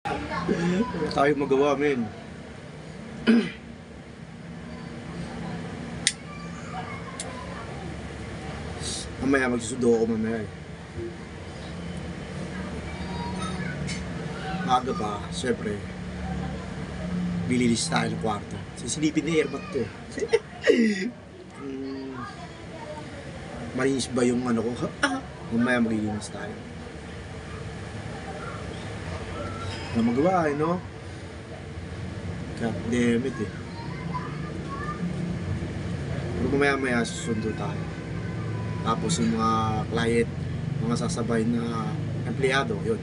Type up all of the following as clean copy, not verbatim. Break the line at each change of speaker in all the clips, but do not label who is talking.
Wala tayong magawa, men. Mamaya magsusudo ako mamaya eh. Maaga pa, syempre. Bililis tayo ng kwarto. Sisilipin na airbat to eh. Malinis ba yung ano ko? Mamaya maglilinis tayo. Wala magawa eh, no? God damn it eh. Pero mamaya susundo tayo. Tapos yung mga client, mga sasabay na empleyado, yun.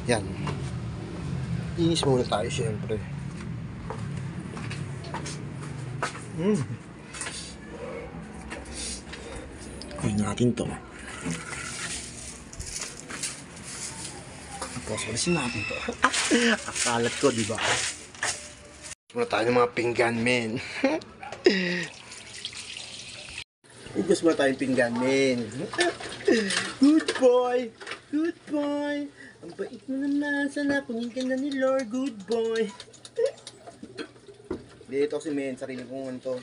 Yan. Inis muna tayo syempre. Kunin natin to. Tapos alisin natin to. Akalat ko, diba? Muna tayo ng mga pinggan, men. Ubus muna tayong pinggan, men. Good boy! Good boy! Ang bait mo naman. Sana kunin ka na ni Lord. Good boy! Dito si men. Sarili kong ano to.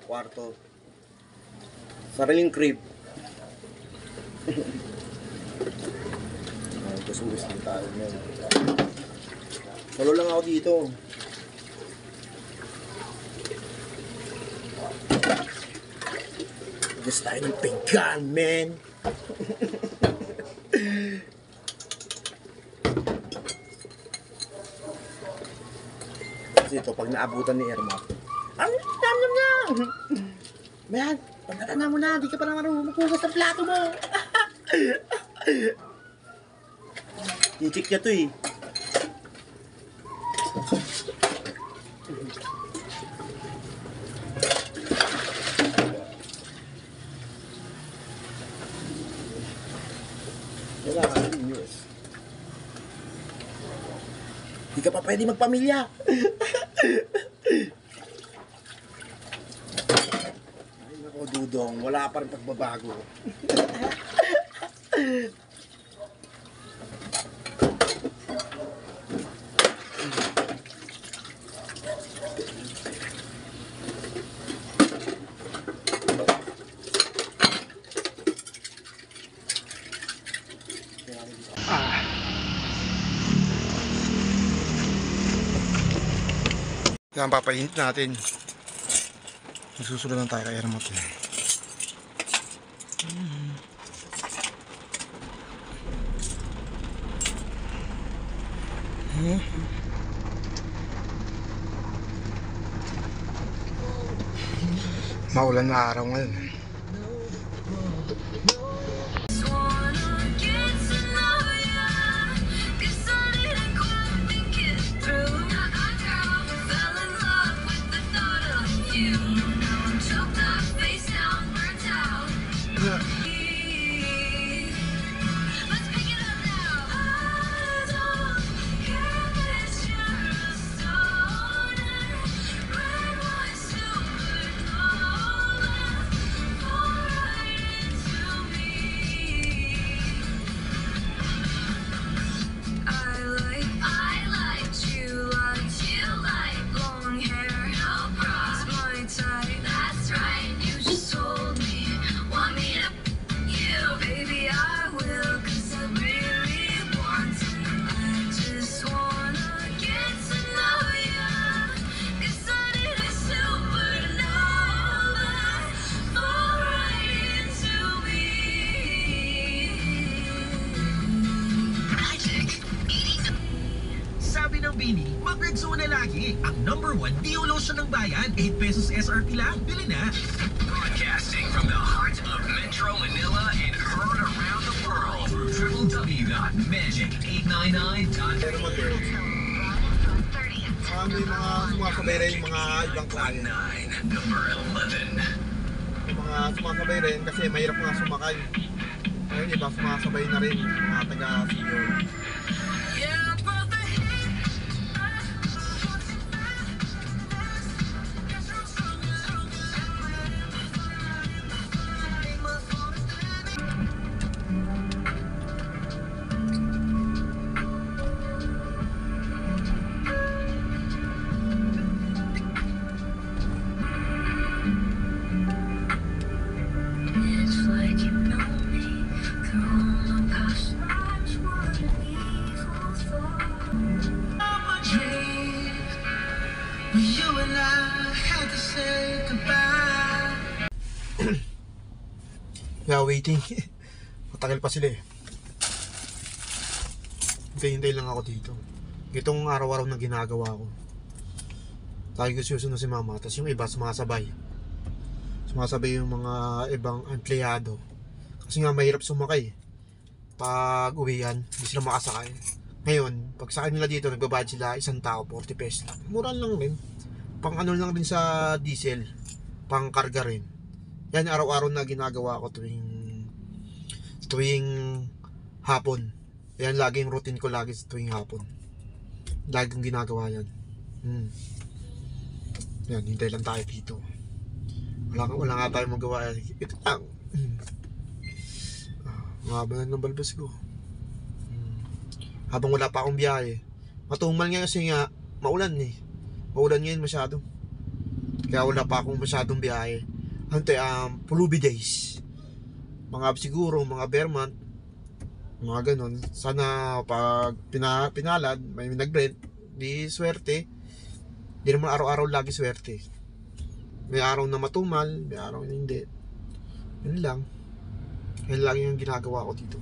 Kwarto. Sariling crib. Ubus na tayo, men. Solo lang ako dito. Ubus tayo ng pinggan, men. Kasi ito, pag naabutan ni Irma, man, pagkatana mo na, di ka pa naman maghugas ng plato mo. I-check niya to eh. Kailangan news. Di ka pa pwede magpamilya. Ay nako, Dudong, wala pa rin pagbabago. Yan, papainit natin. Nagsusunod lang tayo kay Ermot eh. Maulan na araw ngayon.
Mag-Rexona na lagi. Ang #1 Dio Lotion ng bayan. 8 pesos SRP lang. Bili na. Broadcasting from the heart of Metro Manila and heard around the world through www.magic899.com.
May mga sumakabay rin yung mga ibang klase.
Number 11.
Mga sumakabay rin kasi mahirap nga sumakay. Ayun, iba sumakabay na rin mga taga-CEO.
waiting. Matagal pa sila eh. Hintay-hintay lang ako dito. Itong araw-araw na ginagawa ko. Lagi ko susunod si mama. Tapos yung iba sumasabay. Sumasabay yung mga ibang empleyado. Kasi nga mahirap sumakay. Pag uwian, hindi sila makasakay. Ngayon, pag sakay nila dito, nagbabayad sila isang tao, 40 pesos lang. Mura lang rin. Pang ano lang rin sa diesel. Pang karga rin. Yan araw-araw na ginagawa ko tuwing hapon. Yan laging routine ko lagi sa tuwing hapon. Lagi kong ginagawa yan. Yan, hintay lang tayo dito. Wala nga tayo magawa. Ito lang. Mahaba na ng balbas ko. Habang wala pa akong biyahe. Matumal nga kasi nga maulan eh. Maulan ngayon masyado. Kaya wala pa akong masyadong biyahe. Pulubi days. Siguro mga bare month. Mga ganon. Sana pag pinalad, may nag-rent, di swerte. Di naman araw-araw lagi swerte. May araw na matumal, may araw na hindi. Yun lang. Yan lang yung ginagawa ko dito.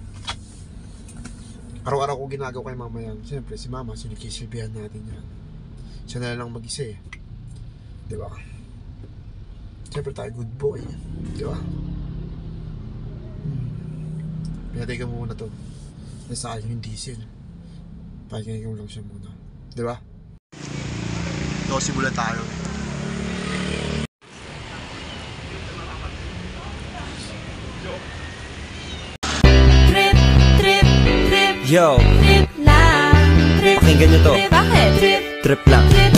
Araw-araw ko ginagawa kay mama yan. Siyempre si mama, sinikisilbihan natin yan. Siya na lang mag-isa eh. Diba? Siyempre tayo good boy. Diba? Pinatay ka muna to. Nasa akin yung diesel. Pakinggan ko lang siya muna. Diba? So simulan tayo.
Yo,
Trip lang, trip,
pakinggan nyo to.
trip, bakit? Trip,
Trip lang.
trip